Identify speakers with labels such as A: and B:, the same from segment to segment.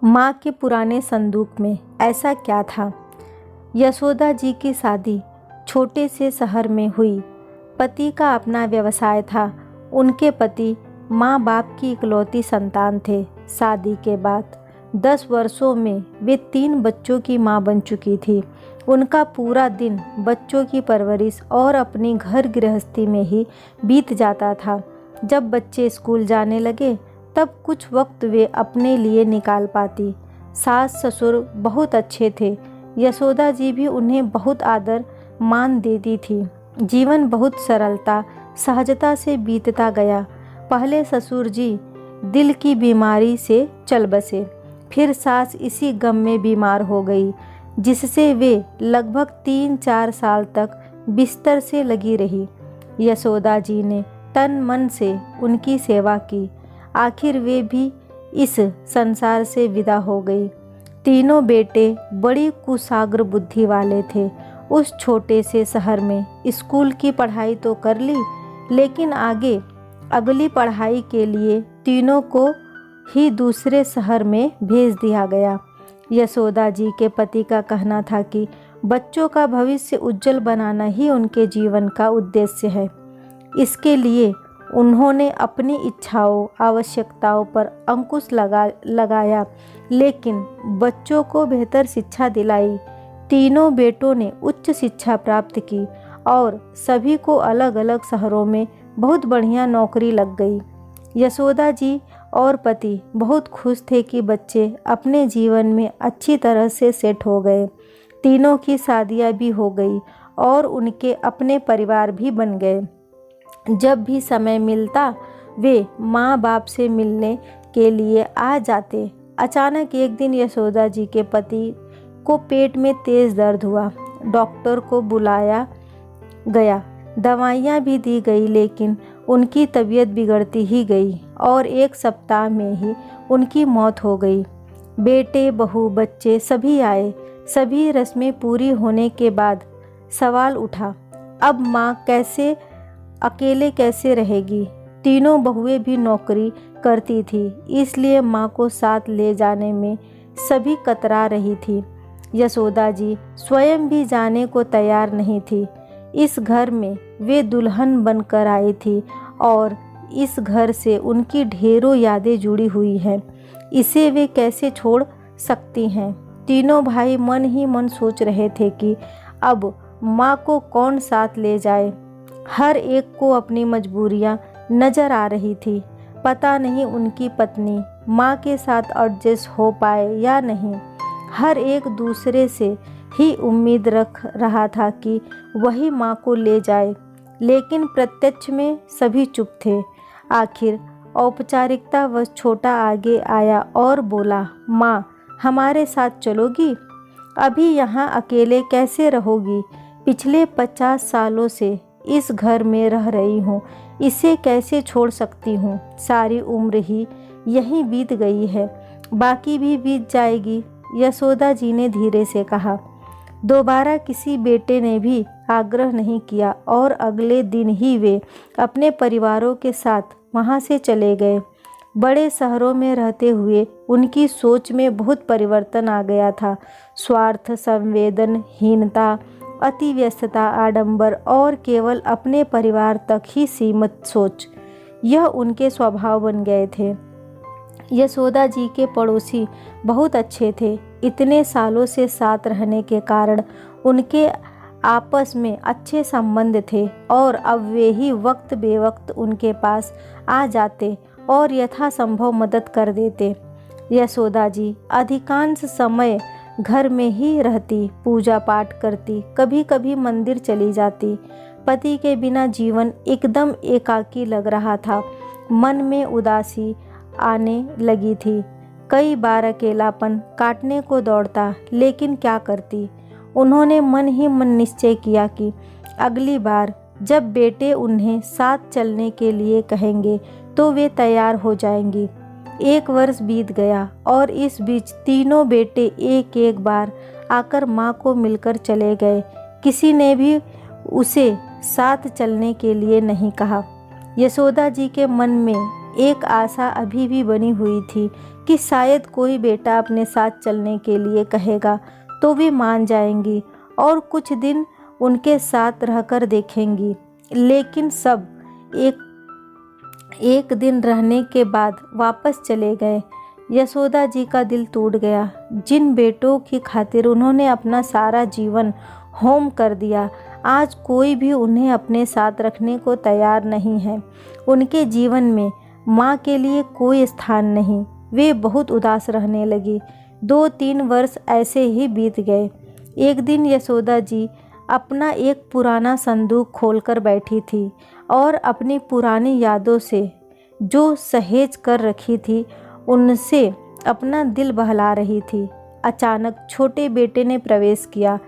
A: माँ के पुराने संदूक में ऐसा क्या था। यशोदा जी की शादी छोटे से शहर में हुई। पति का अपना व्यवसाय था। उनके पति माँ बाप की इकलौती संतान थे। शादी के बाद 10 वर्षों में वे 3 बच्चों की माँ बन चुकी थी। उनका पूरा दिन बच्चों की परवरिश और अपनी घर गृहस्थी में ही बीत जाता था। जब बच्चे स्कूल जाने लगे तब कुछ वक्त वे अपने लिए निकाल पाती। सास ससुर बहुत अच्छे थे। यशोदा जी भी उन्हें बहुत आदर मान देती थी। जीवन बहुत सरलता सहजता से बीतता गया। पहले ससुर जी दिल की बीमारी से चल बसे, फिर सास इसी गम में बीमार हो गई, जिससे वे लगभग 3-4 साल तक बिस्तर से लगी रही। यशोदा जी ने तन मन से उनकी सेवा की। आखिर वे भी इस संसार से विदा हो गई। तीनों बेटे बड़ी कुशाग्र बुद्धि वाले थे। उस छोटे से शहर में स्कूल की पढ़ाई तो कर ली, लेकिन आगे अगली पढ़ाई के लिए तीनों को ही दूसरे शहर में भेज दिया गया। यशोदा जी के पति का कहना था कि बच्चों का भविष्य उज्जवल बनाना ही उनके जीवन का उद्देश्य है। इसके लिए उन्होंने अपनी इच्छाओं आवश्यकताओं पर अंकुश लगाया, लेकिन बच्चों को बेहतर शिक्षा दिलाई। तीनों बेटों ने उच्च शिक्षा प्राप्त की और सभी को अलग अलग शहरों में बहुत बढ़िया नौकरी लग गई। यशोदा जी और पति बहुत खुश थे कि बच्चे अपने जीवन में अच्छी तरह से सेट हो गए। तीनों की शादियां भी हो गई और उनके अपने परिवार भी बन गए। जब भी समय मिलता वे माँ बाप से मिलने के लिए आ जाते। अचानक एक दिन यशोदा जी के पति को पेट में तेज दर्द हुआ। डॉक्टर को बुलाया गया, दवाइयाँ भी दी गई, लेकिन उनकी तबीयत बिगड़ती ही गई और 1 सप्ताह में ही उनकी मौत हो गई। बेटे बहू बच्चे सभी आए। सभी रस्में पूरी होने के बाद सवाल उठा, अब माँ अकेले कैसे रहेगी। तीनों बहुएं भी नौकरी करती थी, इसलिए माँ को साथ ले जाने में सभी कतरा रही थी। यशोदा जी स्वयं भी जाने को तैयार नहीं थी। इस घर में वे दुल्हन बनकर आई थी और इस घर से उनकी ढेरों यादें जुड़ी हुई हैं। इसे वे कैसे छोड़ सकती हैं। तीनों भाई मन ही मन सोच रहे थे कि अब माँ को कौन साथ ले जाए। हर एक को अपनी मजबूरियां नज़र आ रही थी। पता नहीं उनकी पत्नी माँ के साथ एडजस्ट हो पाए या नहीं। हर एक दूसरे से ही उम्मीद रख रहा था कि वही माँ को ले जाए, लेकिन प्रत्यक्ष में सभी चुप थे। आखिर औपचारिकता व छोटा आगे आया और बोला, माँ हमारे साथ चलोगी? अभी यहाँ अकेले कैसे रहोगी? पिछले 50 सालों से इस घर में रह रही हूँ, इसे कैसे छोड़ सकती हूँ। सारी उम्र ही यहीं बीत गई है, बाकी भी बीत जाएगी। यशोदा जी ने धीरे से कहा। दोबारा किसी बेटे ने भी आग्रह नहीं किया और अगले दिन ही वे अपने परिवारों के साथ वहाँ से चले गए। बड़े शहरों में रहते हुए उनकी सोच में बहुत परिवर्तन आ गया था। स्वार्थ, संवेदनहीनता, अति व्यस्तता, आडंबर और केवल अपने परिवार तक ही सीमित सोच, यह उनके स्वभाव बन गए थे। यशोदा जी के पड़ोसी बहुत अच्छे थे। इतने सालों से साथ रहने के कारण उनके आपस में अच्छे संबंध थे और अब वे ही वक्त बेवक्त उनके पास आ जाते और यथासंभव मदद कर देते। यशोदा जी अधिकांश समय घर में ही रहती, पूजा पाठ करती, कभी कभी मंदिर चली जाती। पति के बिना जीवन एकदम एकाकी लग रहा था। मन में उदासी आने लगी थी। कई बार अकेलापन काटने को दौड़ता, लेकिन क्या करती। उन्होंने मन ही मन निश्चय किया कि अगली बार जब बेटे उन्हें साथ चलने के लिए कहेंगे तो वे तैयार हो जाएंगी। 1 वर्ष बीत गया और इस बीच तीनों बेटे एक एक बार आकर माँ को मिलकर चले गए। किसी ने भी उसे साथ चलने के लिए नहीं कहा। यशोदा जी के मन में एक आशा अभी भी बनी हुई थी कि शायद कोई बेटा अपने साथ चलने के लिए कहेगा तो वे मान जाएंगी और कुछ दिन उनके साथ रहकर देखेंगी। लेकिन सब एक दिन रहने के बाद वापस चले गए। यशोदा जी का दिल टूट गया। जिन बेटों की खातिर उन्होंने अपना सारा जीवन होम कर दिया, आज कोई भी उन्हें अपने साथ रखने को तैयार नहीं है। उनके जीवन में माँ के लिए कोई स्थान नहीं। वे बहुत उदास रहने लगी। 2-3 वर्ष ऐसे ही बीत गए। एक दिन यशोदा जी अपना एक पुराना संदूक खोलकर बैठी थी और अपनी पुरानी यादों से जो सहेज कर रखी थी उनसे अपना दिल बहला रही थी। अचानक छोटे बेटे ने प्रवेश किया।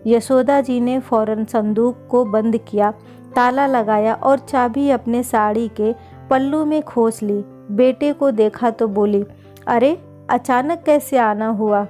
A: यशोदा जी ने फौरन संदूक को बंद किया, ताला लगाया और चाबी अपने साड़ी के पल्लू में खोस ली। बेटे को देखा तो बोली, अरे अचानक कैसे आना हुआ?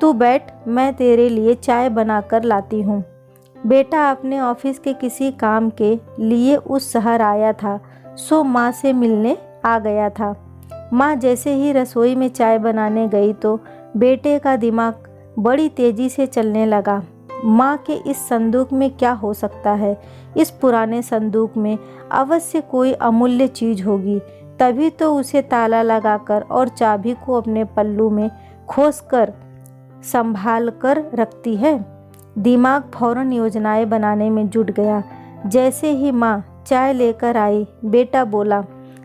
A: तू बैठ, मैं तेरे लिए चाय बनाकर लाती हूँ। बेटा अपने ऑफिस के किसी काम के लिए उस शहर आया था, सो माँ से मिलने आ गया था। माँ जैसे ही रसोई में चाय बनाने गई तो बेटे का दिमाग बड़ी तेजी से चलने लगा। माँ के इस संदूक में क्या हो सकता है? इस पुराने संदूक में अवश्य कोई अमूल्य चीज़ होगी, तभी तो उसे ताला लगाकर और चाबी को अपने पल्लू में खोसकर संभाल कर रखती है। दिमाग फौरन योजनाएं बनाने में जुट गया। जैसे ही माँ चाय लेकर आई, बेटा बोला,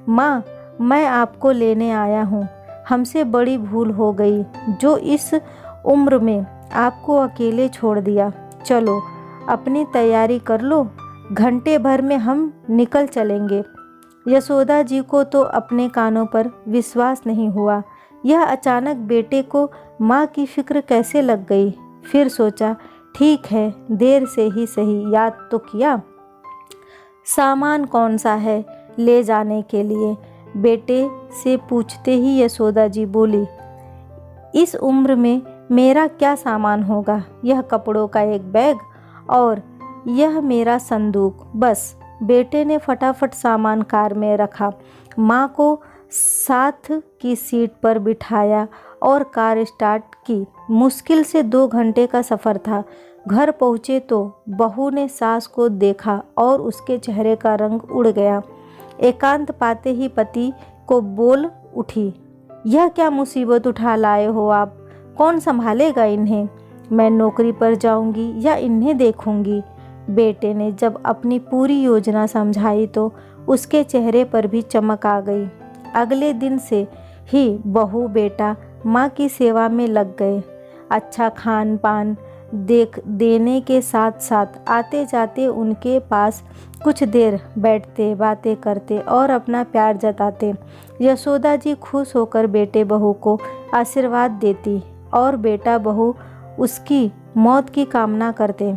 A: माँ मैं आपको लेने आया हूँ। हमसे बड़ी भूल हो गई जो इस उम्र में आपको अकेले छोड़ दिया। चलो अपनी तैयारी कर लो, घंटे भर में हम निकल चलेंगे। यशोदा जी को तो अपने कानों पर विश्वास नहीं हुआ। यह अचानक बेटे को माँ की फिक्र कैसे लग गई? फिर सोचा, ठीक है, देर से ही सही, याद तो किया। सामान कौन सा है ले जाने के लिए? बेटे से पूछते ही यशोदा जी बोली, इस उम्र में मेरा क्या सामान होगा? यह कपड़ों का एक बैग और यह मेरा संदूक, बस। बेटे ने फटाफट सामान कार में रखा, माँ को साथ की सीट पर बिठाया और कार स्टार्ट की। मुश्किल से 2 घंटे का सफ़र था। घर पहुँचे तो बहू ने सास को देखा और उसके चेहरे का रंग उड़ गया। एकांत पाते ही पति को बोल उठी, यह क्या मुसीबत उठा लाए हो आप? कौन संभालेगा इन्हें? मैं नौकरी पर जाऊंगी या इन्हें देखूंगी? बेटे ने जब अपनी पूरी योजना समझाई तो उसके चेहरे पर भी चमक आ गई। अगले दिन से ही बहू बेटा माँ की सेवा में लग गए। अच्छा खान पान देने के साथ साथ आते जाते उनके पास कुछ देर बैठते, बातें करते और अपना प्यार जताते। यशोदा जी खुश होकर बेटे बहू को आशीर्वाद देती और बेटा बहू उसकी मौत की कामना करते।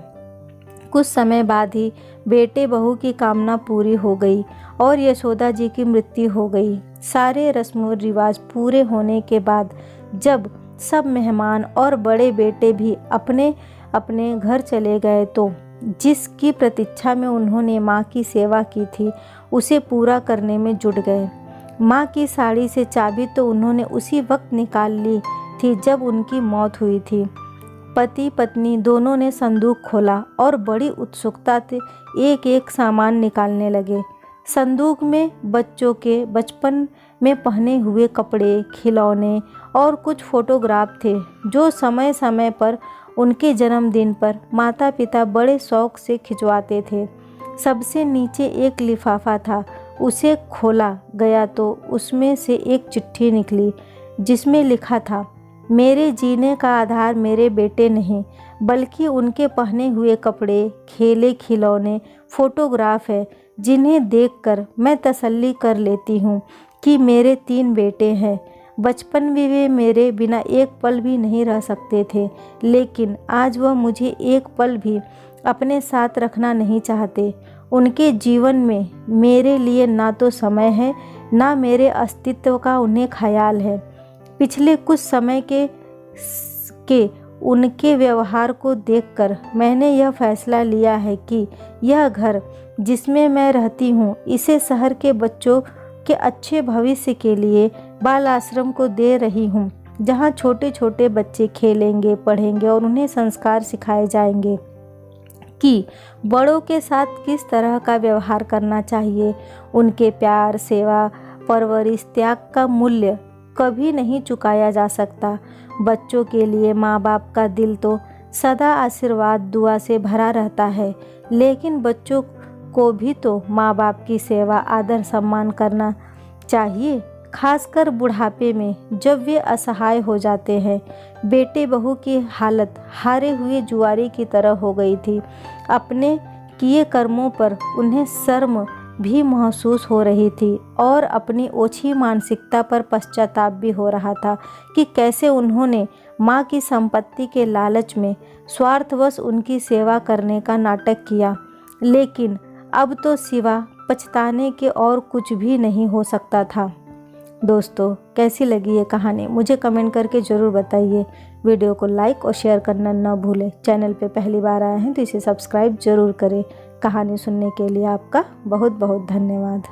A: कुछ समय बाद ही बेटे बहू की कामना पूरी हो गई और यशोदा जी की मृत्यु हो गई। सारे रस्म रिवाज पूरे होने के बाद जब सब मेहमान और बड़े बेटे भी अपने अपने घर चले गए तो जिसकी प्रतीक्षा में उन्होंने माँ की सेवा की थी उसे पूरा करने में जुट गए। माँ की साड़ी से चाबी तो उन्होंने उसी वक्त निकाल ली थी जब उनकी मौत हुई थी। पति पत्नी दोनों ने संदूक खोला और बड़ी उत्सुकता से एक एक सामान निकालने लगे। संदूक में बच्चों के बचपन में पहने हुए कपड़े, खिलौने और कुछ फोटोग्राफ थे जो समय समय पर उनके जन्मदिन पर माता पिता बड़े शौक से खिंचवाते थे। सबसे नीचे एक लिफाफा था। उसे खोला गया तो उसमें से एक चिट्ठी निकली जिसमें लिखा था, मेरे जीने का आधार मेरे बेटे नहीं बल्कि उनके पहने हुए कपड़े, खेले खिलौने, फोटोग्राफ है जिन्हें देखकर मैं तसल्ली कर लेती हूँ कि मेरे 3 बेटे हैं। बचपन में वे मेरे बिना एक पल भी नहीं रह सकते थे, लेकिन आज वह मुझे एक पल भी अपने साथ रखना नहीं चाहते। उनके जीवन में मेरे लिए ना तो समय है ना मेरे अस्तित्व का उन्हें ख्याल है। पिछले कुछ समय के उनके व्यवहार को देखकर मैंने यह फैसला लिया है कि यह घर जिसमें मैं रहती हूँ इसे शहर के बच्चों कि अच्छे भविष्य के लिए बाल आश्रम को दे रही हूँ, जहाँ छोटे छोटे बच्चे खेलेंगे, पढ़ेंगे और उन्हें संस्कार सिखाए जाएंगे कि बड़ों के साथ किस तरह का व्यवहार करना चाहिए। उनके प्यार, सेवा, परवरिश, त्याग का मूल्य कभी नहीं चुकाया जा सकता। बच्चों के लिए माँ बाप का दिल तो सदा आशीर्वाद दुआ से भरा रहता है, लेकिन बच्चों को भी तो माँ बाप की सेवा, आदर, सम्मान करना चाहिए, खासकर बुढ़ापे में जब वे असहाय हो जाते हैं। बेटे बहू की हालत हारे हुए जुआरी की तरह हो गई थी। अपने किए कर्मों पर उन्हें शर्म भी महसूस हो रही थी और अपनी ओछी मानसिकता पर पश्चाताप भी हो रहा था कि कैसे उन्होंने माँ की संपत्ति के लालच में स्वार्थवश उनकी सेवा करने का नाटक किया। लेकिन अब तो सिवा पछताने के और कुछ भी नहीं हो सकता था। दोस्तों, कैसी लगी ये कहानी मुझे कमेंट करके ज़रूर बताइए। वीडियो को लाइक और शेयर करना न भूलें। चैनल पे पहली बार आए हैं तो इसे सब्सक्राइब ज़रूर करें। कहानी सुनने के लिए आपका बहुत बहुत धन्यवाद।